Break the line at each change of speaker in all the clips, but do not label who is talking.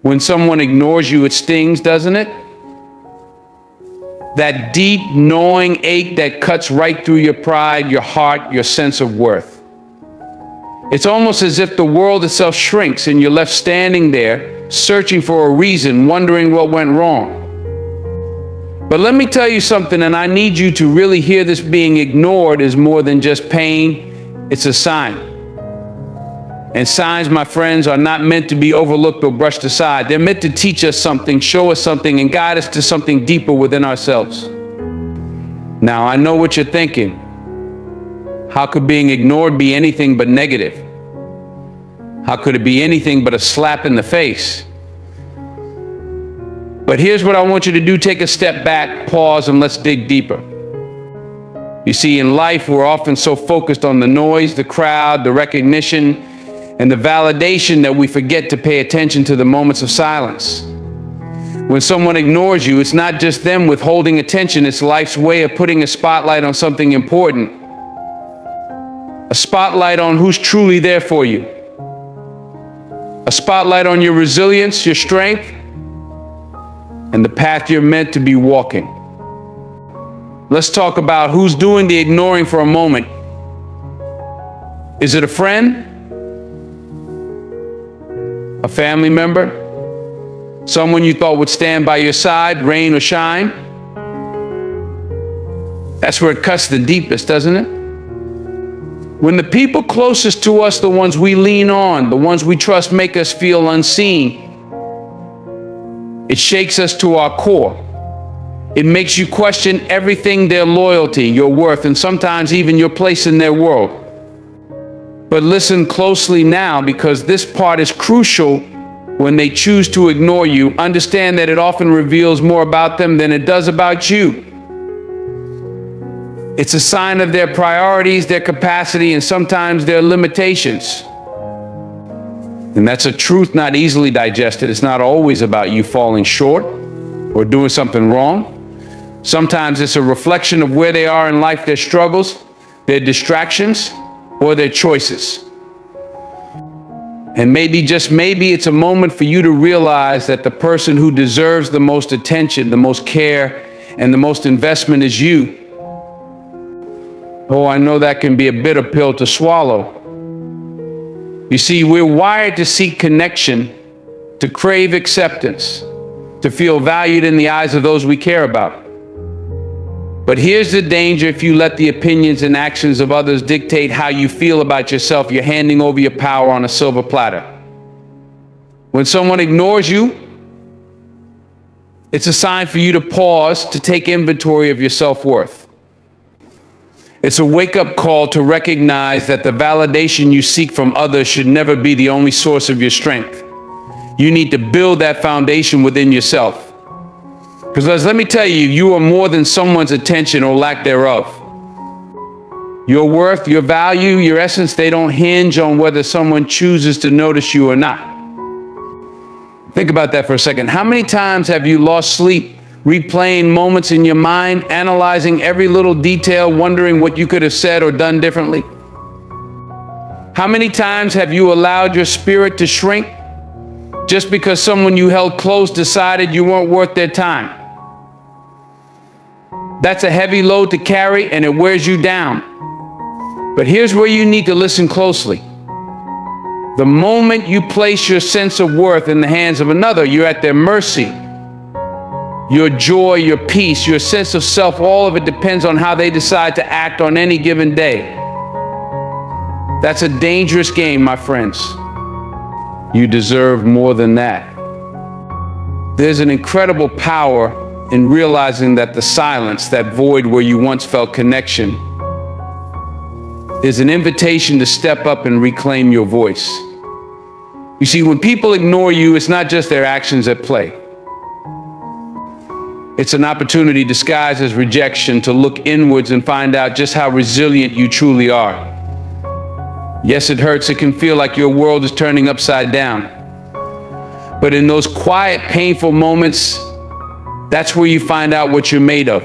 When someone ignores you, it stings, doesn't it? That deep, gnawing ache that cuts right through your pride, your heart, your sense of worth. It's almost as if the world itself shrinks and you're left standing there, searching for a reason, wondering what went wrong. But let me tell you something, and I need you to really hear this: being ignored is more than just pain, it's a sign. And signs, my friends, are not meant to be overlooked or brushed aside. They're meant to teach us something, show us something, and guide us to something deeper within ourselves. Now, I know what you're thinking. How could being ignored be anything but negative? How could it be anything but a slap in the face? But here's what I want you to do. Take a step back, pause, and let's dig deeper. You see, in life, we're often so focused on the noise, the crowd, the recognition, and the validation that we forget to pay attention to the moments of silence. When someone ignores you, it's not just them withholding attention, it's life's way of putting a spotlight on something important. A spotlight on who's truly there for you. A spotlight on your resilience, your strength, and the path you're meant to be walking. Let's talk about who's doing the ignoring for a moment. Is it a friend? A family member? Someone you thought would stand by your side, rain or shine? That's where it cuts the deepest, doesn't it? When the people closest to us, the ones we lean on, the ones we trust, make us feel unseen, it shakes us to our core. It makes you question everything: their loyalty, your worth, and sometimes even your place in their world. But listen closely now, because this part is crucial. When they choose to ignore you, understand that it often reveals more about them than it does about you. It's a sign of their priorities, their capacity, and sometimes their limitations. And that's a truth not easily digested. It's not always about you falling short or doing something wrong. Sometimes it's a reflection of where they are in life, their struggles, their distractions, or their choices. And maybe, just maybe, it's a moment for you to realize that the person who deserves the most attention, the most care, and the most investment is you. Oh, I know that can be a bitter pill to swallow. You see, we're wired to seek connection, to crave acceptance, to feel valued in the eyes of those we care about. But here's the danger: if you let the opinions and actions of others dictate how you feel about yourself, you're handing over your power on a silver platter. When someone ignores you, it's a sign for you to pause, to take inventory of your self-worth. It's a wake-up call to recognize that the validation you seek from others should never be the only source of your strength. You need to build that foundation within yourself. Because let me tell you, you are more than someone's attention or lack thereof. Your worth, your value, your essence, they don't hinge on whether someone chooses to notice you or not. Think about that for a second. How many times have you lost sleep, replaying moments in your mind, analyzing every little detail, wondering what you could have said or done differently? How many times have you allowed your spirit to shrink just because someone you held close decided you weren't worth their time? That's a heavy load to carry, and it wears you down. But here's where you need to listen closely. The moment you place your sense of worth in the hands of another, you're at their mercy. Your joy, your peace, your sense of self, all of it depends on how they decide to act on any given day. That's a dangerous game, my friends. You deserve more than that. There's an incredible power in realizing that the silence, that void where you once felt connection, is an invitation to step up and reclaim your voice. You see, when people ignore you, it's not just their actions at play. It's an opportunity disguised as rejection to look inwards and find out just how resilient you truly are. Yes, it hurts. It can feel like your world is turning upside down. But in those quiet, painful moments, that's where you find out what you're made of.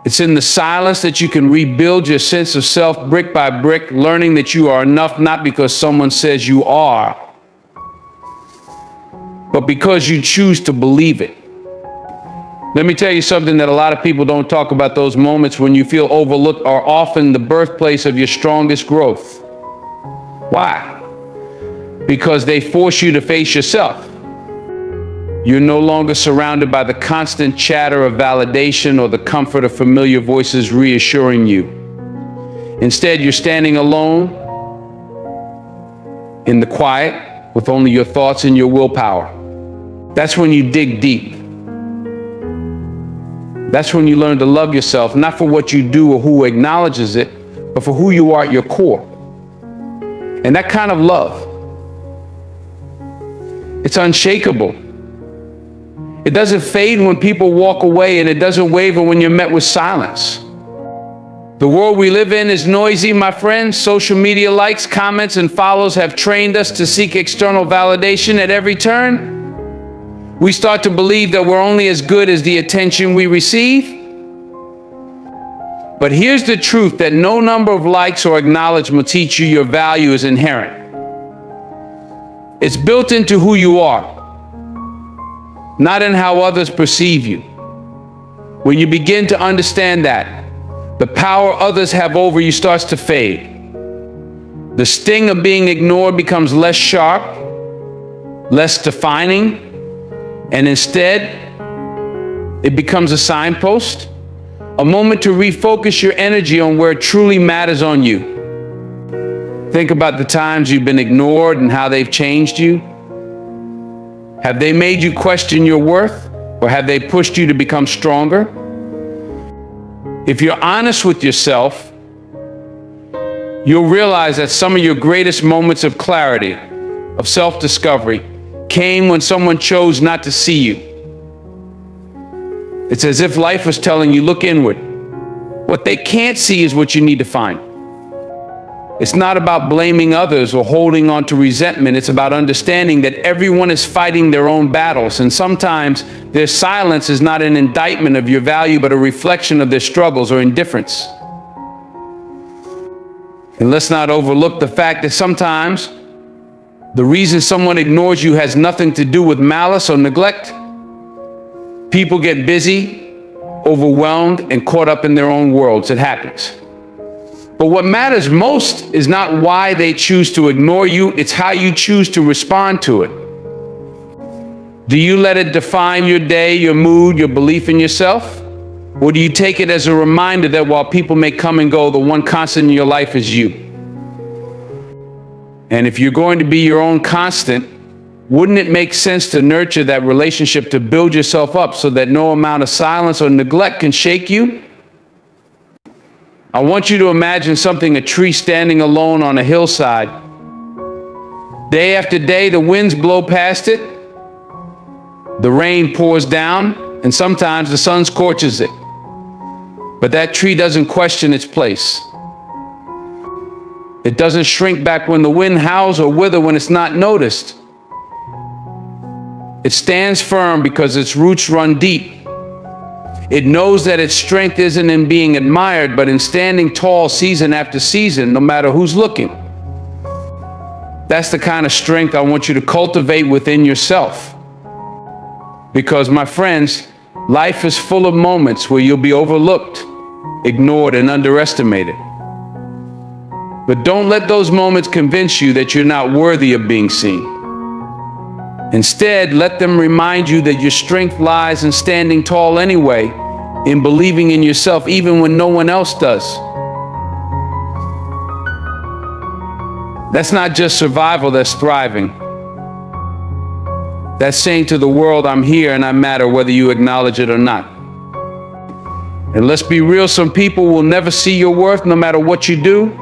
It's in the silence that you can rebuild your sense of self brick by brick, learning that you are enough not because someone says you are, but because you choose to believe it. Let me tell you something that a lot of people don't talk about. Those moments when you feel overlooked are often the birthplace of your strongest growth. Why? Because they force you to face yourself. You're no longer surrounded by the constant chatter of validation or the comfort of familiar voices reassuring you. Instead, you're standing alone in the quiet with only your thoughts and your willpower. That's when you dig deep. That's when you learn to love yourself, not for what you do or who acknowledges it, but for who you are at your core. And that kind of love, it's unshakable. It doesn't fade when people walk away, and it doesn't waver when you're met with silence. The world we live in is noisy, my friends. Social media likes, comments, and follows have trained us to seek external validation at every turn. We start to believe that we're only as good as the attention we receive. But here's the truth that no number of likes or acknowledgement will teach you your value is inherent. It's built into who you are, not in how others perceive you. When you begin to understand that, the power others have over you starts to fade. The sting of being ignored becomes less sharp, less defining, and instead, it becomes a signpost, a moment to refocus your energy on where it truly matters on you. Think about the times you've been ignored and how they've changed you. Have they made you question your worth, or have they pushed you to become stronger? If you're honest with yourself, you'll realize that some of your greatest moments of clarity, of self-discovery, came when someone chose not to see you. It's as if life was telling you, look inward. What they can't see is what you need to find. It's not about blaming others or holding on to resentment. It's about understanding that everyone is fighting their own battles, and sometimes their silence is not an indictment of your value, but a reflection of their struggles or indifference. And let's not overlook the fact that sometimes the reason someone ignores you has nothing to do with malice or neglect. People get busy, overwhelmed, and caught up in their own worlds. It happens. But what matters most is not why they choose to ignore you, it's how you choose to respond to it. Do you let it define your day, your mood, your belief in yourself? Or do you take it as a reminder that while people may come and go, the one constant in your life is you? And if you're going to be your own constant, wouldn't it make sense to nurture that relationship, to build yourself up so that no amount of silence or neglect can shake you? I want you to imagine a tree standing alone on a hillside. Day after day, the winds blow past it, the rain pours down, and sometimes the sun scorches it. But that tree doesn't question its place. It doesn't shrink back when the wind howls or wither when it's not noticed. It stands firm because its roots run deep. It knows that its strength isn't in being admired, but in standing tall season after season, no matter who's looking. That's the kind of strength I want you to cultivate within yourself. Because, my friends, life is full of moments where you'll be overlooked, ignored, and underestimated. But don't let those moments convince you that you're not worthy of being seen. Instead, let them remind you that your strength lies in standing tall anyway, in believing in yourself even when no one else does. That's not just survival, that's thriving. That's saying to the world, I'm here and I matter whether you acknowledge it or not. And let's be real, some people will never see your worth no matter what you do.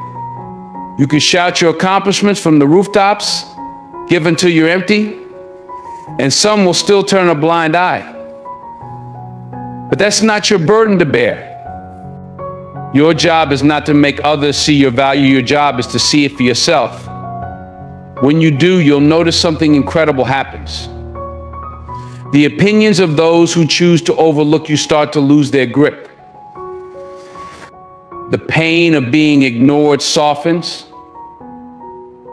You can shout your accomplishments from the rooftops, give until you're empty, and some will still turn a blind eye. But that's not your burden to bear. Your job is not to make others see your value. Your job is to see it for yourself. When you do, you'll notice something incredible happens. The opinions of those who choose to overlook you start to lose their grip. The pain of being ignored softens,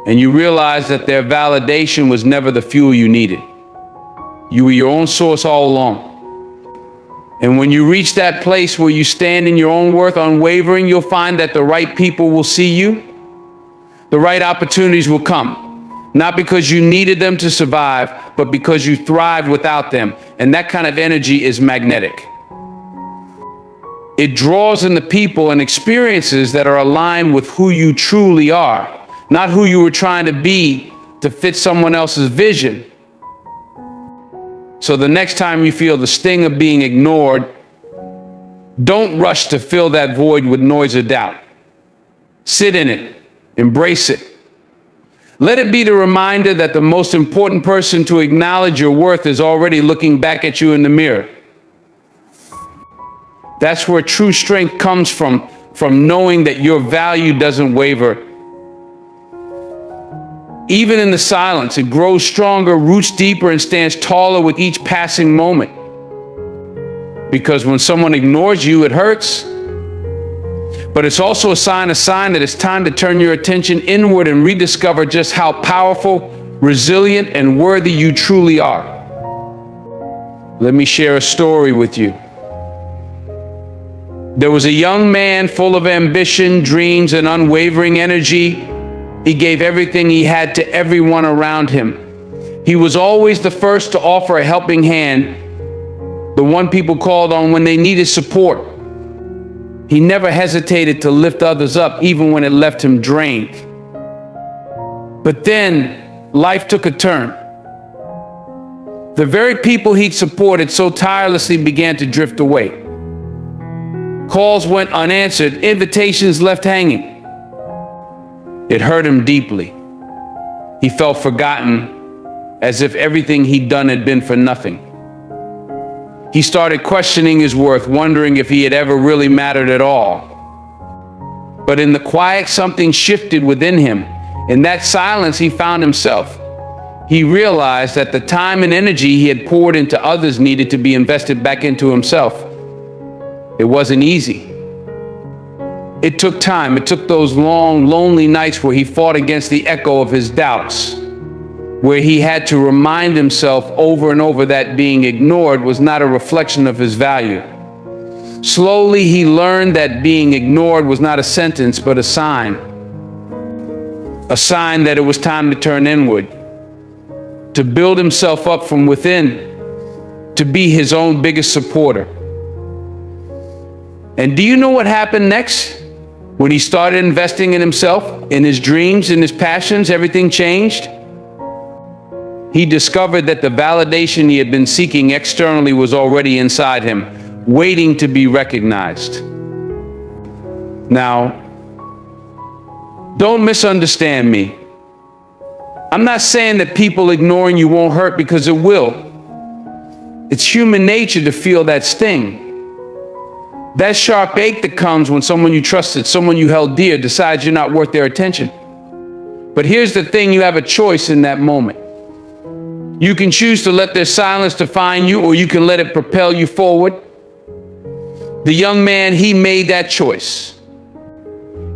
and you realize that their validation was never the fuel you needed. You were your own source all along. And when you reach that place where you stand in your own worth unwavering, you'll find that the right people will see you. The right opportunities will come. Not because you needed them to survive, but because you thrived without them. And that kind of energy is magnetic. It draws in the people and experiences that are aligned with who you truly are, not who you were trying to be to fit someone else's vision. So the next time you feel the sting of being ignored, don't rush to fill that void with noise or doubt. Sit in it. Embrace it. Let it be the reminder that the most important person to acknowledge your worth is already looking back at you in the mirror. That's where true strength comes from knowing that your value doesn't waver. Even in the silence, it grows stronger, roots deeper, and stands taller with each passing moment. Because when someone ignores you, it hurts. But it's also a sign that it's time to turn your attention inward and rediscover just how powerful, resilient, and worthy you truly are. Let me share a story with you. There was a young man full of ambition, dreams, and unwavering energy. He gave everything he had to everyone around him. He was always the first to offer a helping hand, the one people called on when they needed support. He never hesitated to lift others up, even when it left him drained. But then life took a turn. The very people he'd supported so tirelessly began to drift away. Calls went unanswered, invitations left hanging. It hurt him deeply. He felt forgotten, as if everything he'd done had been for nothing. He started questioning his worth, wondering if he had ever really mattered at all. But in the quiet, something shifted within him. In that silence, he found himself. He realized that the time and energy he had poured into others needed to be invested back into himself. It wasn't easy. It took time. It took those long, lonely nights where he fought against the echo of his doubts, where he had to remind himself over and over that being ignored was not a reflection of his value. Slowly, he learned that being ignored was not a sentence, but a sign that it was time to turn inward, to build himself up from within, to be his own biggest supporter. And do you know what happened next? When he started investing in himself, in his dreams, in his passions, everything changed. He discovered that the validation he had been seeking externally was already inside him, waiting to be recognized. Now, don't misunderstand me. I'm not saying that people ignoring you won't hurt, because it will. It's human nature to feel that sting. That sharp ache that comes when someone you trusted, someone you held dear, decides you're not worth their attention. But here's the thing, you have a choice in that moment. You can choose to let their silence define you, or you can let it propel you forward. The young man, he made that choice.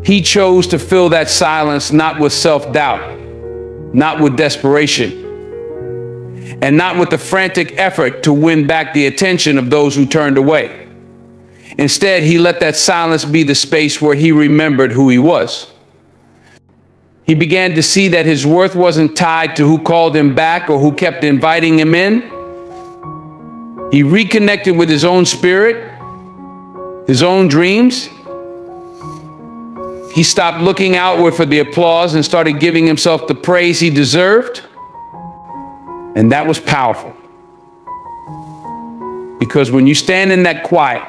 He chose to fill that silence not with self-doubt, not with desperation, and not with the frantic effort to win back the attention of those who turned away. Instead, he let that silence be the space where he remembered who he was. He began to see that his worth wasn't tied to who called him back or who kept inviting him in. He reconnected with his own spirit, his own dreams. He stopped looking outward for the applause and started giving himself the praise he deserved. And that was powerful. Because when you stand in that quiet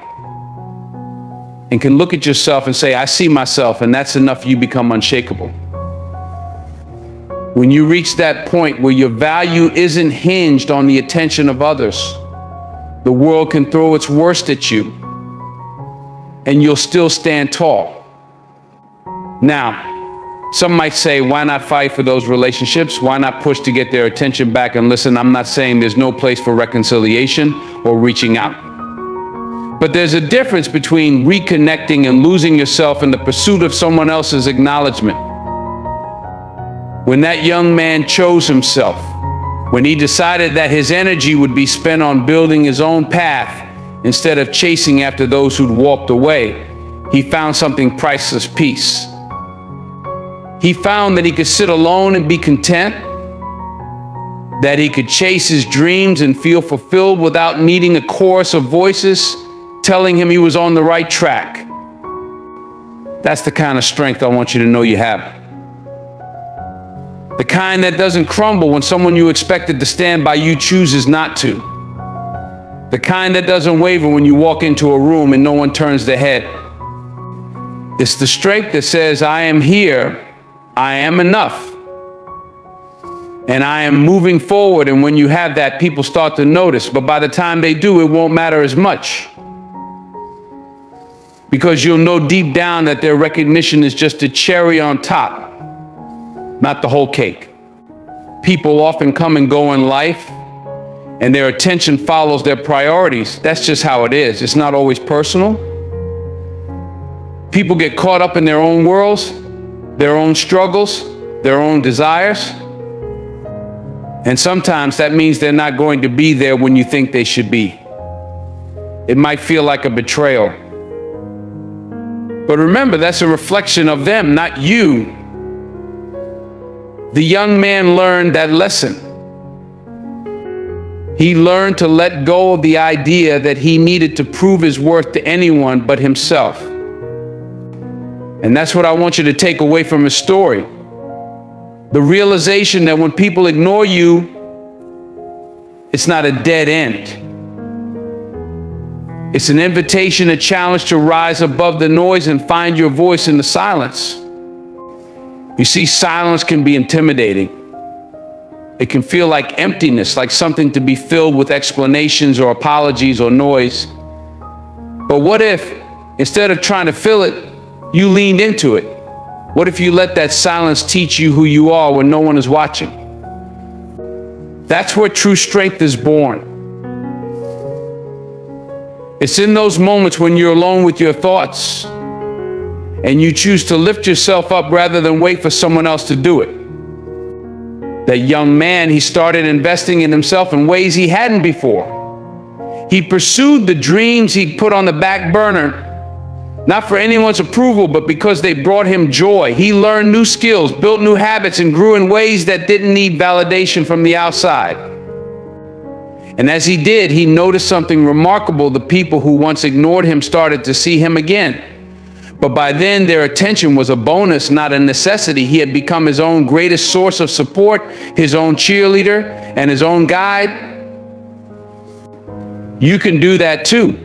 and can look at yourself and say, I see myself, and that's enough, you become unshakable. When you reach that point where your value isn't hinged on the attention of others, the world can throw its worst at you, and you'll still stand tall. Now, some might say, why not fight for those relationships? Why not push to get their attention back? And listen, I'm not saying there's no place for reconciliation or reaching out. But there's a difference between reconnecting and losing yourself in the pursuit of someone else's acknowledgement. When that young man chose himself, When he decided that his energy would be spent on building his own path instead of chasing after those who'd walked away, he found something priceless: peace. He found that he could sit alone and be content, that he could chase his dreams and feel fulfilled without needing a chorus of voices telling him he was on the right track. That's the kind of strength I want you to know you have. The kind that doesn't crumble when someone you expected to stand by you chooses not to. The kind that doesn't waver when you walk into a room and no one turns their head. It's the strength that says, I am here, I am enough, and I am moving forward. And when you have that, people start to notice. But by the time they do, it won't matter as much, because you'll know deep down that their recognition is just a cherry on top, not the whole cake. People often come and go in life, and their attention follows their priorities. That's just how it is. It's not always personal. People get caught up in their own worlds, their own struggles, their own desires. And sometimes that means they're not going to be there when you think they should be. It might feel like a betrayal. But remember, that's a reflection of them, not you. The young man learned that lesson. He learned to let go of the idea that he needed to prove his worth to anyone but himself. And that's what I want you to take away from his story. The realization that when people ignore you, it's not a dead end. It's an invitation, a challenge to rise above the noise and find your voice in the silence. You see, silence can be intimidating. It can feel like emptiness, like something to be filled with explanations or apologies or noise. But what if, instead of trying to fill it, you leaned into it? What if you let that silence teach you who you are when no one is watching? That's where true strength is born. It's in those moments when you're alone with your thoughts and you choose to lift yourself up rather than wait for someone else to do it. That young man, he started investing in himself in ways he hadn't before. He pursued the dreams he put on the back burner, not for anyone's approval, but because they brought him joy. He learned new skills, built new habits, and grew in ways that didn't need validation from the outside. And as he did, he noticed something remarkable. The people who once ignored him started to see him again. But by then, their attention was a bonus, not a necessity. He had become his own greatest source of support, his own cheerleader, and his own guide. You can do that too.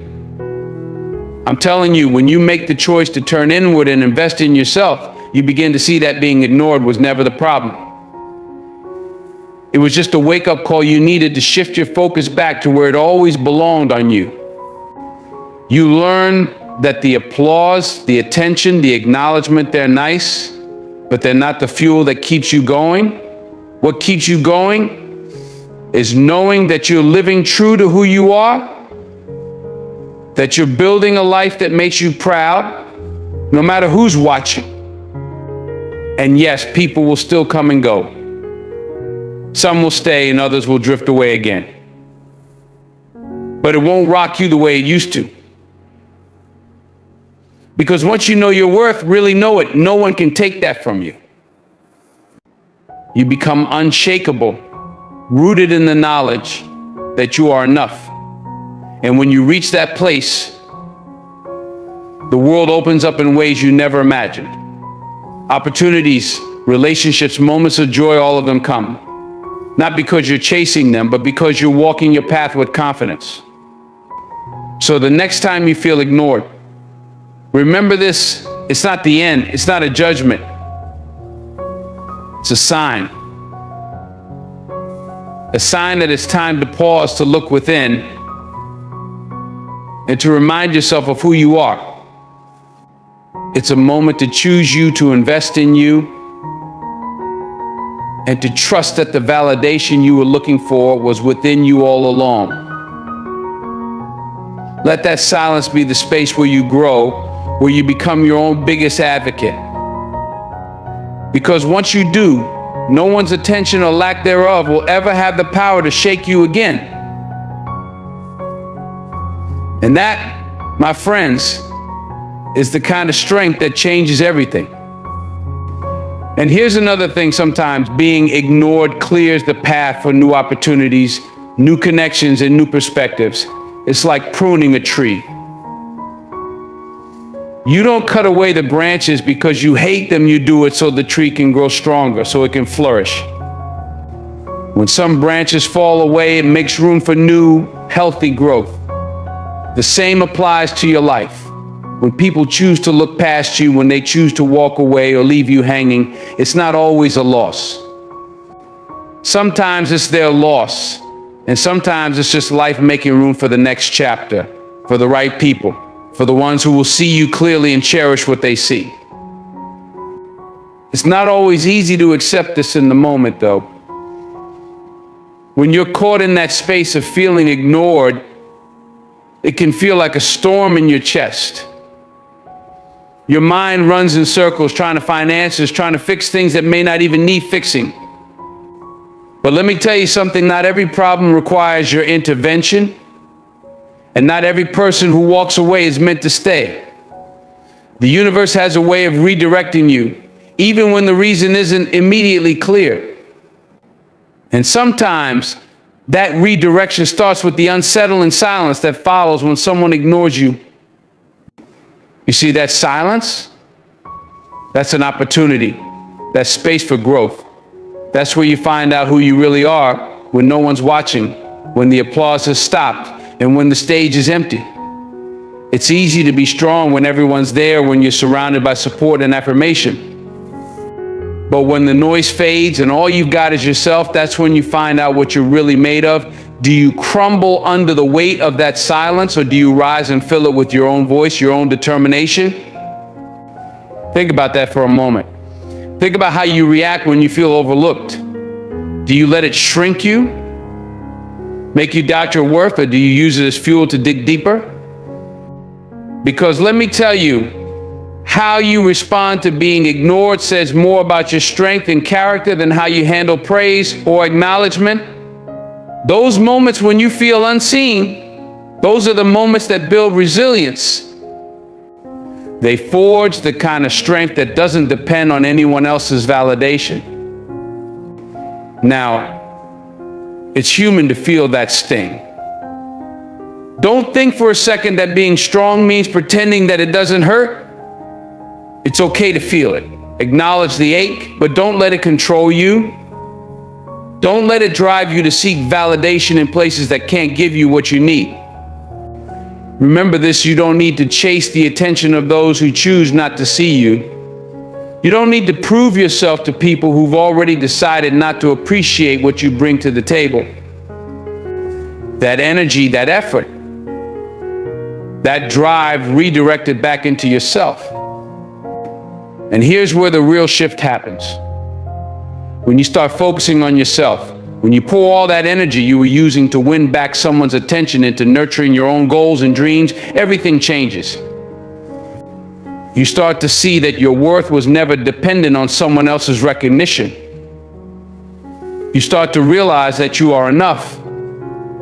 I'm telling you, when you make the choice to turn inward and invest in yourself, you begin to see that being ignored was never the problem. It was just a wake-up call you needed to shift your focus back to where it always belonged, on you. You learn that the applause, the attention, the acknowledgement, they're nice, but they're not the fuel that keeps you going. What keeps you going is knowing that you're living true to who you are, that you're building a life that makes you proud, no matter who's watching. And yes, people will still come and go. Some will stay and others will drift away again. But it won't rock you the way it used to. Because once you know your worth, really know it, no one can take that from you. You become unshakable, rooted in the knowledge that you are enough. And when you reach that place, the world opens up in ways you never imagined. Opportunities, relationships, moments of joy, all of them come. Not because you're chasing them, but because you're walking your path with confidence. So the next time you feel ignored, remember this: it's not the end, it's not a judgment. It's a sign. A sign that it's time to pause, to look within, and to remind yourself of who you are. It's a moment to choose you, to invest in you, and to trust that the validation you were looking for was within you all along. Let that silence be the space where you grow, where you become your own biggest advocate. Because once you do, No one's attention or lack thereof will ever have the power to shake you again. And that, my friends, is the kind of strength that changes everything. And here's another thing: sometimes being ignored clears the path for new opportunities, new connections, and new perspectives. It's like pruning a tree. You don't cut away the branches because you hate them. You do it so the tree can grow stronger, so it can flourish. When some branches fall away, it makes room for new, healthy growth. The same applies to your life. When people choose to look past you, when they choose to walk away or leave you hanging, it's not always a loss. Sometimes it's their loss, and sometimes it's just life making room for the next chapter, for the right people, for the ones who will see you clearly and cherish what they see. It's not always easy to accept this in the moment, though. When you're caught in that space of feeling ignored, it can feel like a storm in your chest. Your mind runs in circles trying to find answers, trying to fix things that may not even need fixing. But let me tell you something: not every problem requires your intervention, and not every person who walks away is meant to stay. The universe has a way of redirecting you, even when the reason isn't immediately clear. And sometimes that redirection starts with the unsettling silence that follows when someone ignores you. You see, that silence? That's an opportunity. That's space for growth. That's where you find out who you really are when no one's watching, when the applause has stopped, and when the stage is empty. It's easy to be strong when everyone's there, when you're surrounded by support and affirmation. But when the noise fades and all you've got is yourself, that's when you find out what you're really made of. Do you crumble under the weight of that silence, or do you rise and fill it with your own voice, your own determination? Think about that for a moment. Think about how you react when you feel overlooked. Do you let it shrink you, make you doubt your worth, or do you use it as fuel to dig deeper? Because let me tell you, how you respond to being ignored says more about your strength and character than how you handle praise or acknowledgement. Those moments when you feel unseen, those are the moments that build resilience. They forge the kind of strength that doesn't depend on anyone else's validation. Now, it's human to feel that sting. Don't think for a second that being strong means pretending that it doesn't hurt. It's okay to feel it. Acknowledge the ache, but don't let it control you. Don't let it drive you to seek validation in places that can't give you what you need. Remember this: you don't need to chase the attention of those who choose not to see you. You don't need to prove yourself to people who've already decided not to appreciate what you bring to the table. That energy, that effort, that drive redirected back into yourself. And here's where the real shift happens. When you start focusing on yourself, when you pour all that energy you were using to win back someone's attention into nurturing your own goals and dreams, everything changes. You start to see that your worth was never dependent on someone else's recognition. You start to realize that you are enough,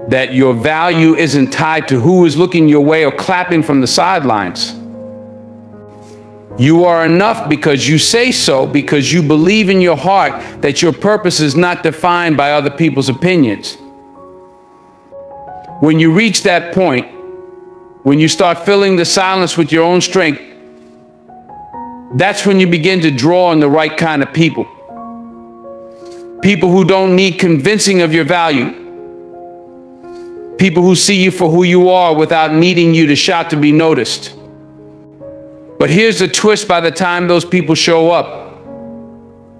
that your value isn't tied to who is looking your way or clapping from the sidelines. You are enough because you say so, because you believe in your heart that your purpose is not defined by other people's opinions. When you reach that point, when you start filling the silence with your own strength, that's when you begin to draw on the right kind of people. People who don't need convincing of your value. People who see you for who you are without needing you to shout to be noticed. But here's the twist: by the time those people show up,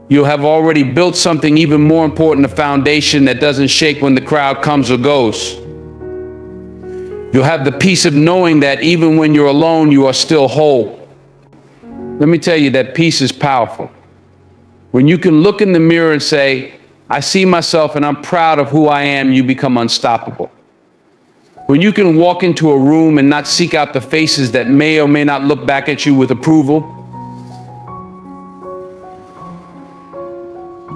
you'll have already built something even more important, a foundation that doesn't shake when the crowd comes or goes. You'll have the peace of knowing that even when you're alone, you are still whole. Let me tell you, that peace is powerful. When you can look in the mirror and say, I see myself and I'm proud of who I am, you become unstoppable. When you can walk into a room and not seek out the faces that may or may not look back at you with approval,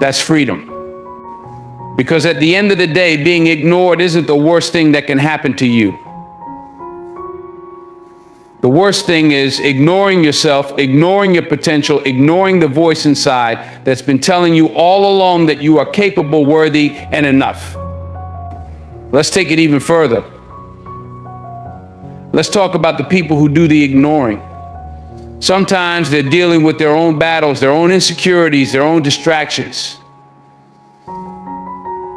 That's freedom. Because at the end of the day, being ignored isn't the worst thing that can happen to you. The worst thing is ignoring yourself, ignoring your potential, ignoring the voice inside that's been telling you all along that you are capable, worthy, and enough. Let's take it even further. Let's talk about the people who do the ignoring. Sometimes they're dealing with their own battles, their own insecurities, their own distractions.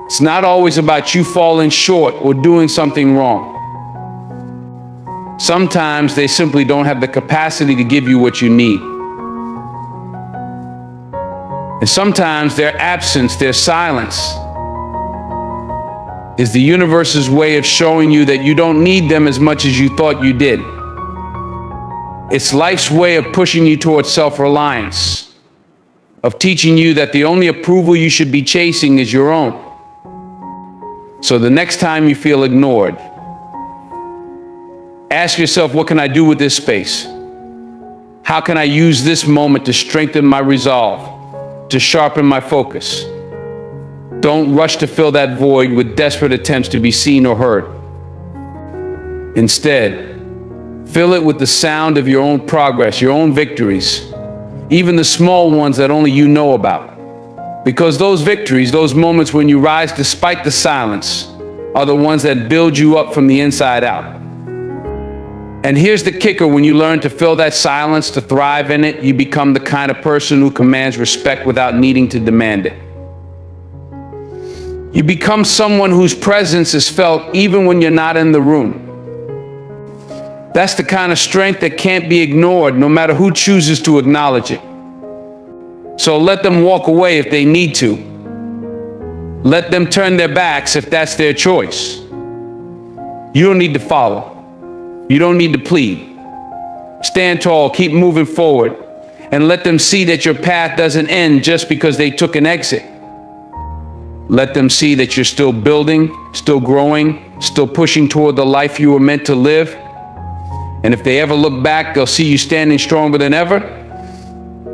It's not always about you falling short or doing something wrong. Sometimes they simply don't have the capacity to give you what you need. And sometimes their absence, their silence, is the universe's way of showing you that you don't need them as much as you thought you did. It's life's way of pushing you towards self-reliance, of teaching you that the only approval you should be chasing is your own. So the next time you feel ignored, ask yourself, what can I do with this space? How can I use this moment to strengthen my resolve, to sharpen my focus? Don't rush to fill that void with desperate attempts to be seen or heard. Instead, fill it with the sound of your own progress, your own victories, even the small ones that only you know about. Because those victories, those moments when you rise despite the silence, are the ones that build you up from the inside out. And here's the kicker: when you learn to fill that silence, to thrive in it, you become the kind of person who commands respect without needing to demand it. You become someone whose presence is felt even when you're not in the room. That's the kind of strength that can't be ignored, no matter who chooses to acknowledge it. So let them walk away if they need to. Let them turn their backs if that's their choice. You don't need to follow. You don't need to plead. Stand tall, keep moving forward, and let them see that your path doesn't end just because they took an exit. Let them see that you're still building, still growing, still pushing toward the life you were meant to live. And if they ever look back, they'll see you standing stronger than ever,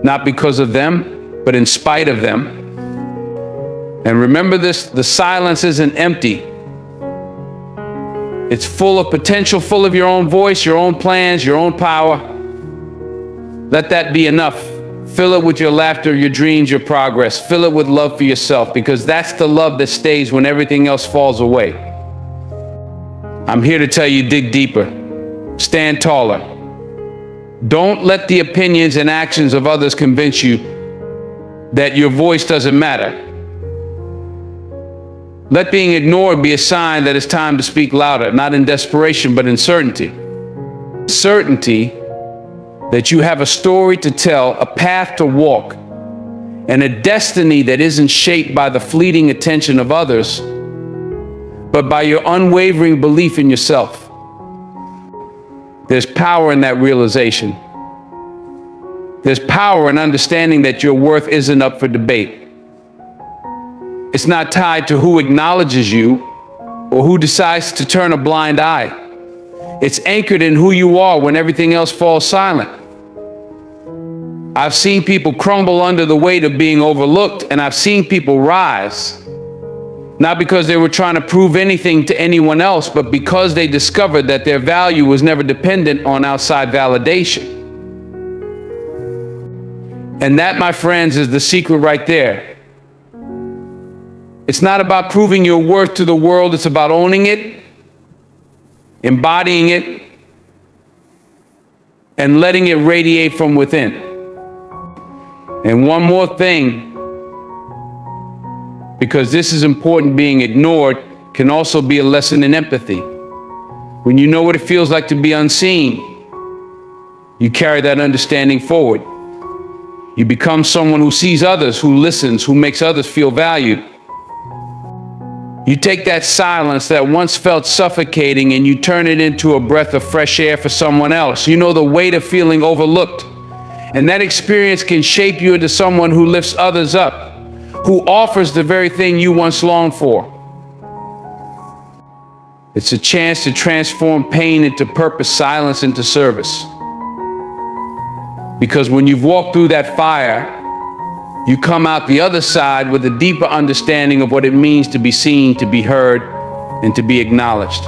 not because of them, but in spite of them. And remember this: the silence isn't empty. It's full of potential, full of your own voice, your own plans, your own power. Let that be enough. Fill it with your laughter, your dreams, your progress. Fill it with love for yourself, because that's the love that stays when everything else falls away. I'm here to tell you, dig deeper. Stand taller. Don't let the opinions and actions of others convince you that your voice doesn't matter. Let being ignored be a sign that it's time to speak louder, not in desperation, but in certainty. Certainty that you have a story to tell, a path to walk, and a destiny that isn't shaped by the fleeting attention of others, but by your unwavering belief in yourself. There's power in that realization. There's power in understanding that your worth isn't up for debate. It's not tied to who acknowledges you or who decides to turn a blind eye. It's anchored in who you are when everything else falls silent. I've seen people crumble under the weight of being overlooked, and I've seen people rise, not because they were trying to prove anything to anyone else, but because they discovered that their value was never dependent on outside validation. And that, my friends, is the secret right there. It's not about proving your worth to the world. It's about owning it, embodying it, and letting it radiate from within. And one more thing, because this is important: being ignored can also be a lesson in empathy. When you know what it feels like to be unseen, you carry that understanding forward. You become someone who sees others, who listens, who makes others feel valued. You take that silence that once felt suffocating and you turn it into a breath of fresh air for someone else. You know the weight of feeling overlooked. And that experience can shape you into someone who lifts others up, who offers the very thing you once longed for. It's a chance to transform pain into purpose, silence into service. Because when you've walked through that fire, You come out the other side with a deeper understanding of what it means to be seen, to be heard, and to be acknowledged.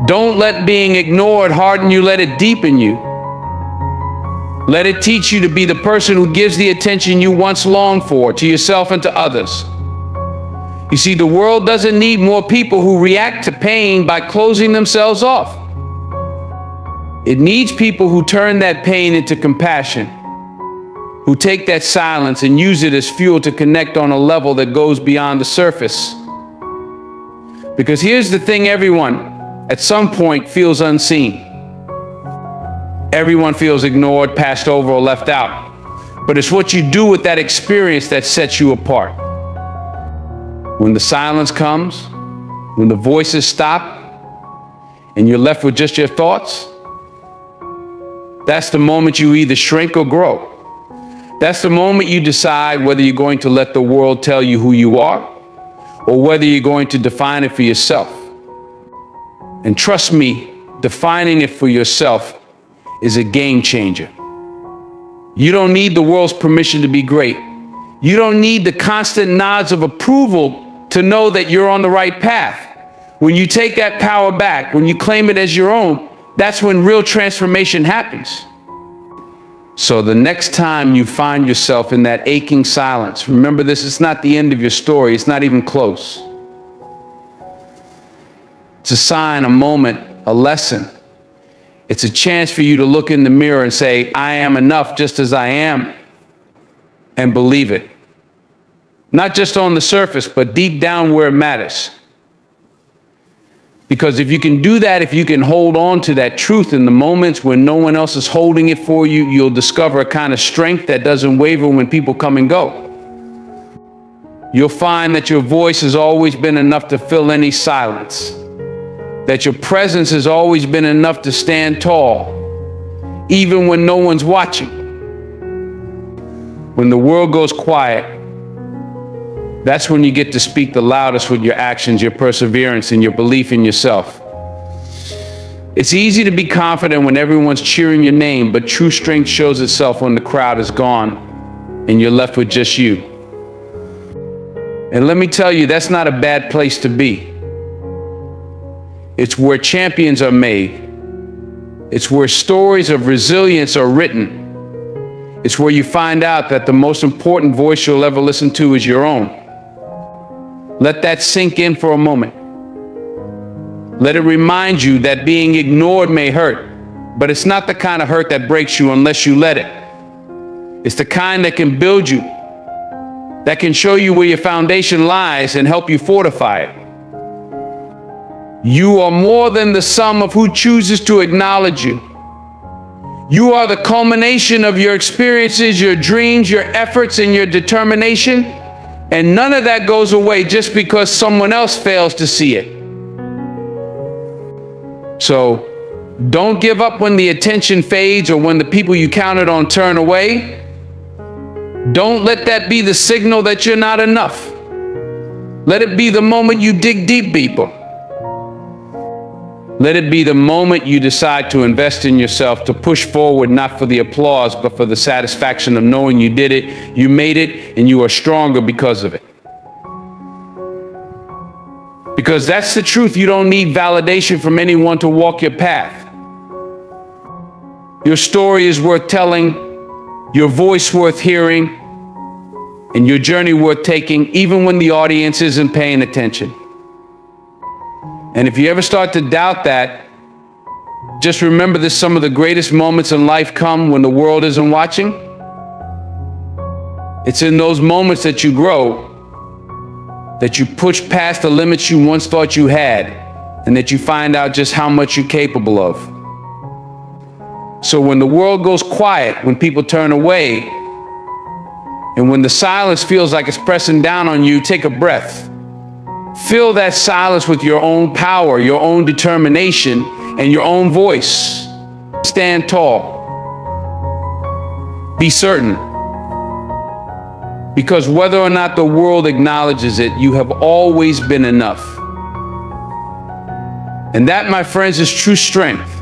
Don't let being ignored harden you, let it deepen you. Let it teach you to be the person who gives the attention you once longed for, to yourself and to others. You see, the world doesn't need more people who react to pain by closing themselves off. It needs people who turn that pain into compassion, who take that silence and use it as fuel to connect on a level that goes beyond the surface. Because here's the thing, everyone at some point feels unseen. Everyone feels ignored, passed over, or left out. But it's what you do with that experience that sets you apart. When the silence comes, when the voices stop, and you're left with just your thoughts, that's the moment you either shrink or grow. That's the moment you decide whether you're going to let the world tell you who you are, or whether you're going to define it for yourself. And trust me, defining it for yourself is a game changer. You don't need the world's permission to be great. You don't need the constant nods of approval to know that you're on the right path. When you take that power back, when you claim it as your own, that's when real transformation happens. So the next time you find yourself in that aching silence, remember this is not the end of your story. It's not even close. It's a sign, a moment, a lesson. It's a chance for you to look in the mirror and say, I am enough just as I am, and believe it. Not just on the surface, but deep down where it matters. Because if you can do that, if you can hold on to that truth in the moments when no one else is holding it for you, you'll discover a kind of strength that doesn't waver when people come and go. You'll find that your voice has always been enough to fill any silence, that your presence has always been enough to stand tall, even when no one's watching. When the world goes quiet, that's when you get to speak the loudest with your actions, your perseverance, and your belief in yourself. It's easy to be confident when everyone's cheering your name, but true strength shows itself when the crowd is gone and you're left with just you. And let me tell you, that's not a bad place to be. It's where champions are made. It's where stories of resilience are written. It's where you find out that the most important voice you'll ever listen to is your own. Let that sink in for a moment. Let it remind you that being ignored may hurt, but it's not the kind of hurt that breaks you unless you let it. It's the kind that can build you, that can show you where your foundation lies and help you fortify it. You are more than the sum of who chooses to acknowledge you. You are the culmination of your experiences, your dreams, your efforts, and your determination. And none of that goes away just because someone else fails to see it. So don't give up when the attention fades or when the people you counted on turn away. Don't let that be the signal that you're not enough. Let it be the moment you dig deep deeper. Let it be the moment you decide to invest in yourself, to push forward, not for the applause, but for the satisfaction of knowing you did it, you made it, and you are stronger because of it. Because that's the truth. You don't need validation from anyone to walk your path. Your story is worth telling, your voice worth hearing, and your journey worth taking, even when the audience isn't paying attention. And if you ever start to doubt that, just remember that some of the greatest moments in life come when the world isn't watching. It's in those moments that you grow, that you push past the limits you once thought you had, and that you find out just how much you're capable of. So when the world goes quiet, when people turn away, and when the silence feels like it's pressing down on you, take a breath. Fill that silence with your own power, your own determination, and your own voice. Stand tall. Be certain. Because whether or not the world acknowledges it, you have always been enough. And that, my friends, is true strength.